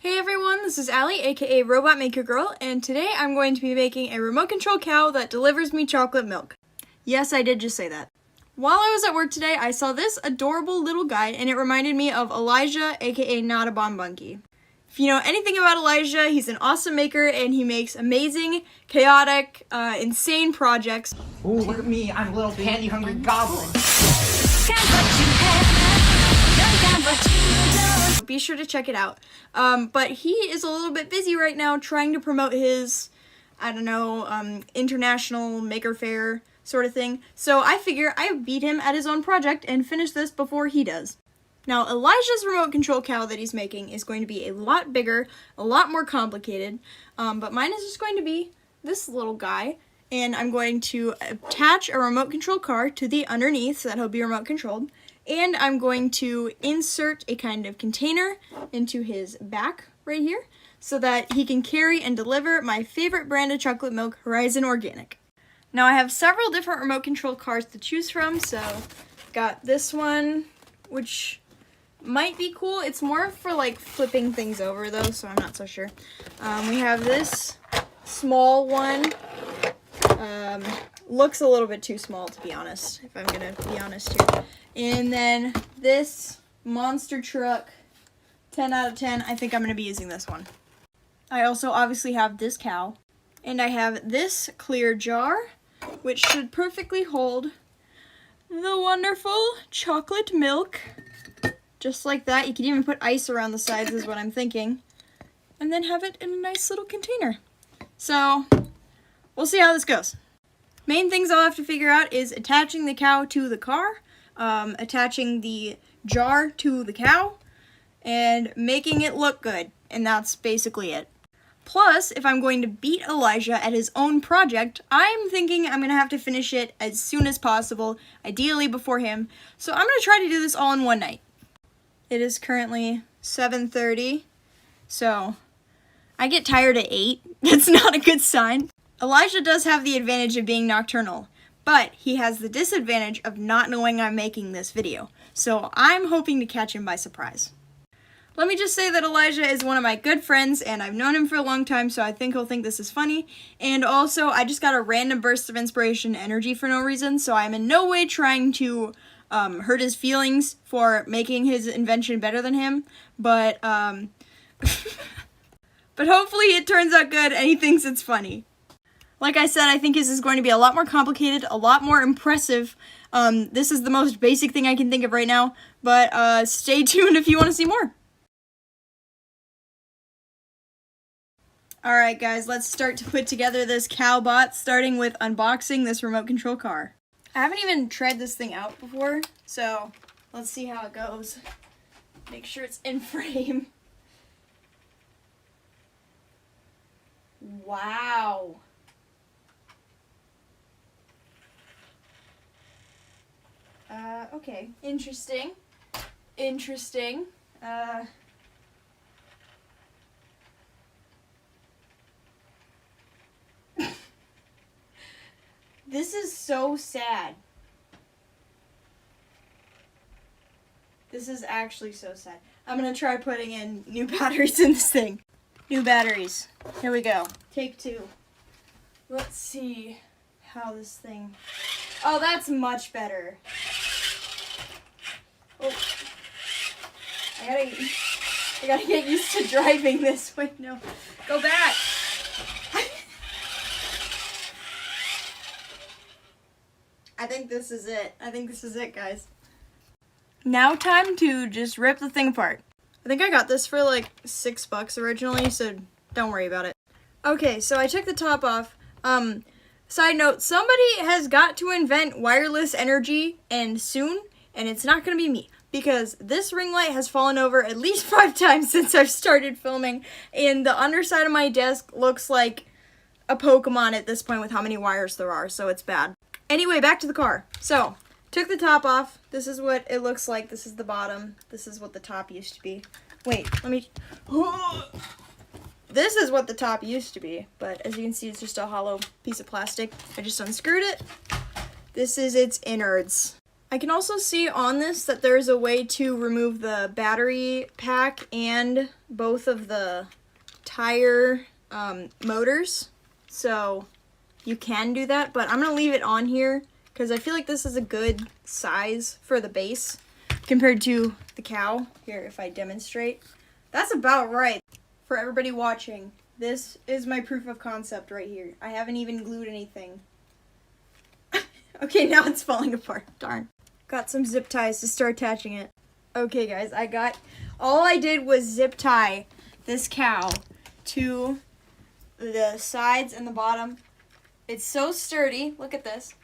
Hey everyone, this is Allie, aka Robot Maker Girl, and today I'm going to be making a remote control cow that delivers me chocolate milk. Yes, I did just say that. While I was at work today, I saw this adorable little guy, and it reminded me of Elijah, aka Not a Bon Bunkie. If you know anything about Elijah, he's an awesome maker, and he makes amazing, chaotic, insane projects. Ooh, look at me, I'm a little candy-hungry goblin. Be sure to check it out. But he is a little bit busy right now trying to promote his, international maker fair sort of thing. So I figure I beat him at his own project and finish this before he does. Now, Elijah's remote control cow that he's making is going to be a lot bigger, a lot more complicated, but mine is just going to be this little guy, and I'm going to attach a remote control car to the underneath so that he'll be remote controlled. And I'm going to insert a kind of container into his back right here so that he can carry and deliver my favorite brand of chocolate milk, Horizon Organic. Now I have several different remote control cars to choose from, so got this one, which might be cool. It's more for like flipping things over though, so I'm not so sure. We have this small one. Looks a little bit too small, to be honest, if I'm gonna be honest here. And then this monster truck, 10 out of 10, I think I'm going to be using this one. I also obviously have this cow, and I have this clear jar, which should perfectly hold the wonderful chocolate milk. Just like that. You can even put ice around the sides is what I'm thinking. And then have it in a nice little container. So, we'll see how this goes. Main things I'll have to figure out is attaching the cow to the car, attaching the jar to the cow, and making it look good, and that's basically it. Plus, if I'm going to beat Elijah at his own project, I'm thinking I'm going to have to finish it as soon as possible, ideally before him, so I'm going to try to do this all in one night. It is currently 7:30, so I get tired at 8. That's not a good sign. Elijah does have the advantage of being nocturnal, but he has the disadvantage of not knowing I'm making this video, so I'm hoping to catch him by surprise. Let me just say that Elijah is one of my good friends, and I've known him for a long time, so I think he'll think this is funny, and also I just got a random burst of inspiration energy for no reason, so I'm in no way trying to hurt his feelings for making his invention better than him, but but hopefully it turns out good and he thinks it's funny. Like I said, I think this is going to be a lot more complicated, a lot more impressive. This is the most basic thing I can think of right now, but stay tuned if you want to see more. Alright guys, let's start to put together this cowbot, starting with unboxing this remote control car. I haven't even tried this thing out before, so let's see how it goes. Make sure it's in frame. Wow. Okay. Interesting. This is so sad. This is actually so sad. I'm gonna try putting in new batteries in this thing. New batteries. Here we go. Take 2. Let's see how this thing... Oh, that's much better. Oh. I gotta get used to driving this way. No. Go back. I think this is it. I think this is it, guys. Now time to just rip the thing apart. I think I got this for like $6 originally, so don't worry about it. Okay, so I took the top off. Side note, somebody has got to invent wireless energy, and soon, and it's not gonna be me, because this ring light has fallen over at least 5 times since I've started filming, and the underside of my desk looks like a Pokemon at this point with how many wires there are, so it's bad. Anyway, back to the car. So, took the top off. This is what it looks like. This is the bottom. This is what the top used to be. Wait, let me... This is what the top used to be, but as you can see, it's just a hollow piece of plastic. I just unscrewed it. This is its innards. I can also see on this that there's a way to remove the battery pack and both of the tire motors. So you can do that, but I'm going to leave it on here because I feel like this is a good size for the base compared to the cow. Here, if I demonstrate. That's about right. For everybody watching, this is my proof of concept right here. I haven't even glued anything. Okay, now it's falling apart. Darn. Got some zip ties to start attaching it. Okay, guys, all I did was zip tie this cow to the sides and the bottom. It's so sturdy. Look at this.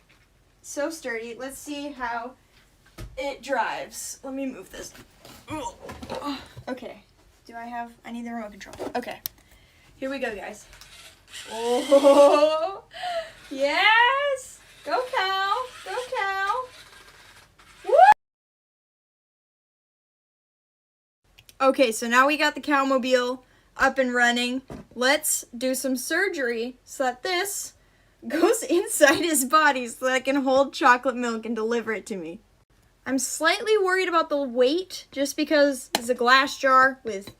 So sturdy. Let's see how it drives. Let me move this. Okay. I need the remote control. Okay. Here we go, guys. Oh, yes. Go cow. Go cow. Woo! Okay, so now we got the Cowmobile up and running. Let's do some surgery so that this goes inside his body so that I can hold chocolate milk and deliver it to me. I'm slightly worried about the weight just because it's a glass jar with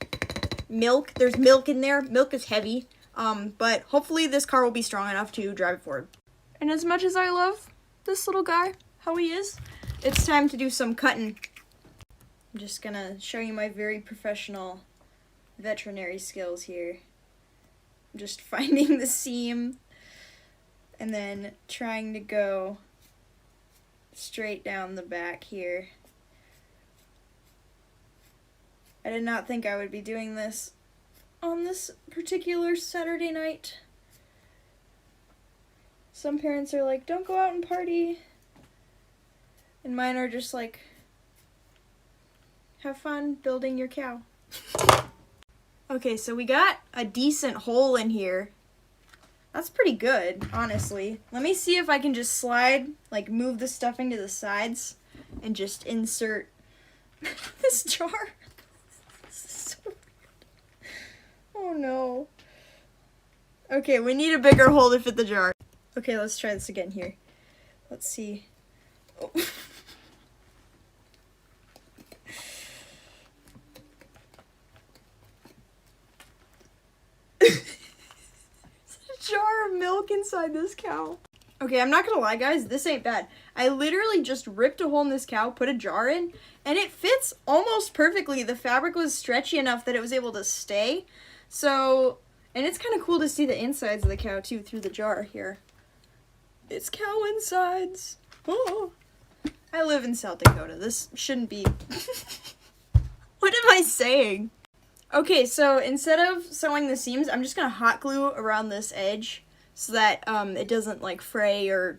milk. There's milk in there. Milk is heavy. But hopefully this car will be strong enough to drive it forward. And as much as I love this little guy, how he is, it's time to do some cutting. I'm just gonna show you my very professional veterinary skills here. I'm just finding the seam and then trying to go straight down the back here. I did not think I would be doing this on this particular Saturday night. Some parents are like, don't go out and party. And mine are just like, have fun building your cow. Okay, so we got a decent hole in here. That's pretty good, honestly. Let me see if I can just slide, like move the stuffing to the sides and just insert this jar. This is so weird. Oh no. Okay, we need a bigger hole to fit the jar. Okay, let's try this again here. Let's see. Oh. Jar of milk inside this cow. Okay, I'm not gonna lie, guys, this ain't bad. I literally just ripped a hole in this cow, put a jar in, and it fits almost perfectly. The fabric was stretchy enough that it was able to stay. So, and it's kind of cool to see the insides of the cow too through the jar here. It's cow insides. Oh. I live in South Dakota. This shouldn't be... What am I saying? Okay, so instead of sewing the seams, I'm just gonna hot glue around this edge so that it doesn't like fray or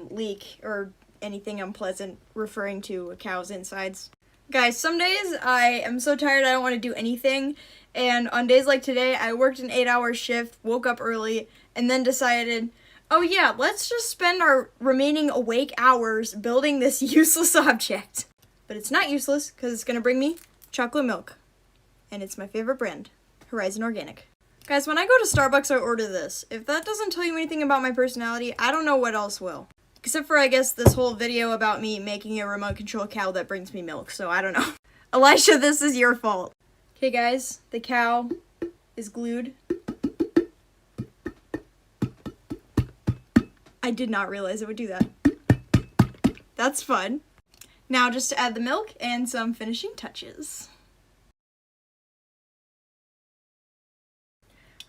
leak or anything unpleasant referring to a cow's insides. Guys, some days I am so tired I don't want to do anything, and on days like today I worked an 8-hour shift, woke up early, and then decided, oh yeah, let's just spend our remaining awake hours building this useless object. But it's not useless because it's gonna bring me chocolate milk. And it's my favorite brand, Horizon Organic. Guys, when I go to Starbucks, I order this. If that doesn't tell you anything about my personality, I don't know what else will. Except for, I guess, this whole video about me making a remote control cow that brings me milk, so I don't know. Elisha, this is your fault. Okay, guys, the cow is glued. I did not realize it would do that. That's fun. Now, just to add the milk and some finishing touches.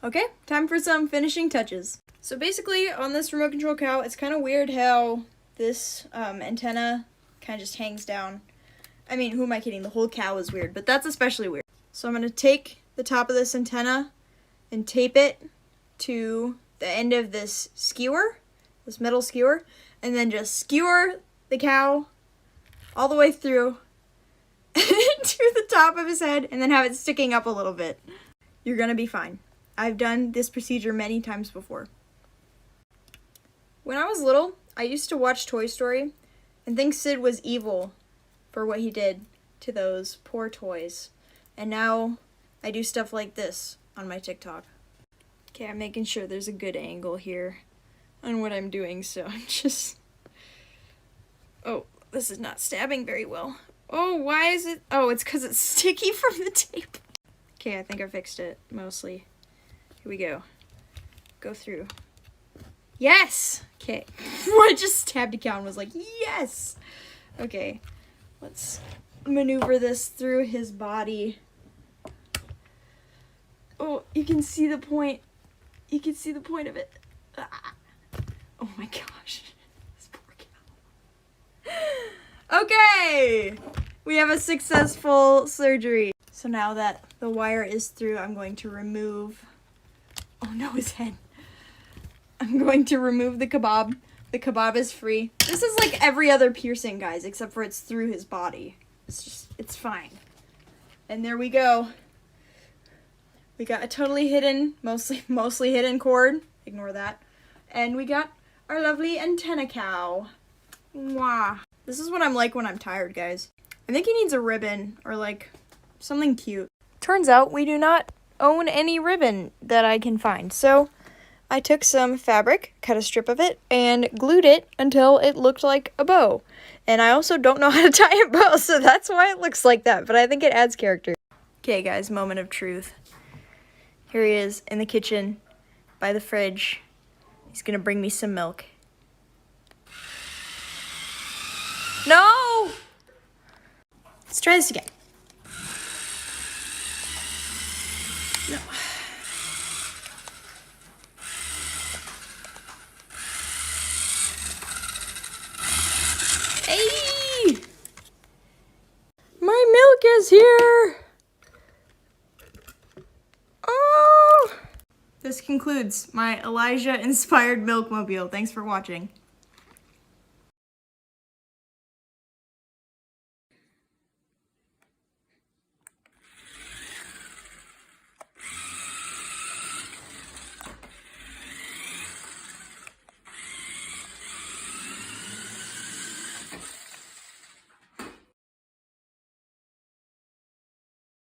Okay, time for some finishing touches. So basically, on this remote control cow, it's kind of weird how this antenna kind of just hangs down. I mean, who am I kidding? The whole cow is weird, but that's especially weird. So I'm going to take the top of this antenna and tape it to the end of this skewer, this metal skewer, and then just skewer the cow all the way through to the top of his head, and then have it sticking up a little bit. You're going to be fine. I've done this procedure many times before. When I was little, I used to watch Toy Story and think Sid was evil for what he did to those poor toys. And now I do stuff like this on my TikTok. Okay, I'm making sure there's a good angle here on what I'm doing, so I'm just... Oh, this is not stabbing very well. Oh, why is it? Oh, it's because it's sticky from the tape. Okay, I think I fixed it, mostly. Here we go. Go through. Yes! Okay. I just stabbed a cow and was like, yes! Okay, let's maneuver this through his body. Oh, you can see the point. You can see the point of it. Ah. Oh my gosh. This poor cow. Okay! We have a successful surgery. So now that the wire is through, I'm going to remove... Oh no, his head. I'm going to remove the kebab. The kebab is free. This is like every other piercing, guys, except for it's through his body. It's fine. And there we go. We got a totally hidden, mostly hidden cord. Ignore that. And we got our lovely antenna cow. Mwah. This is what I'm like when I'm tired, guys. I think he needs a ribbon or like something cute. Turns out we do not own any ribbon that I can find. So I took some fabric, cut a strip of it, and glued it until it looked like a bow. And I also don't know how to tie a bow, so that's why it looks like that. But I think it adds character. Okay, guys, moment of truth. Here he is in the kitchen by the fridge. He's gonna bring me some milk. No! Let's try this again. No. Hey! My milk is here! Oh! This concludes my Elijah-inspired milkmobile. Thanks for watching.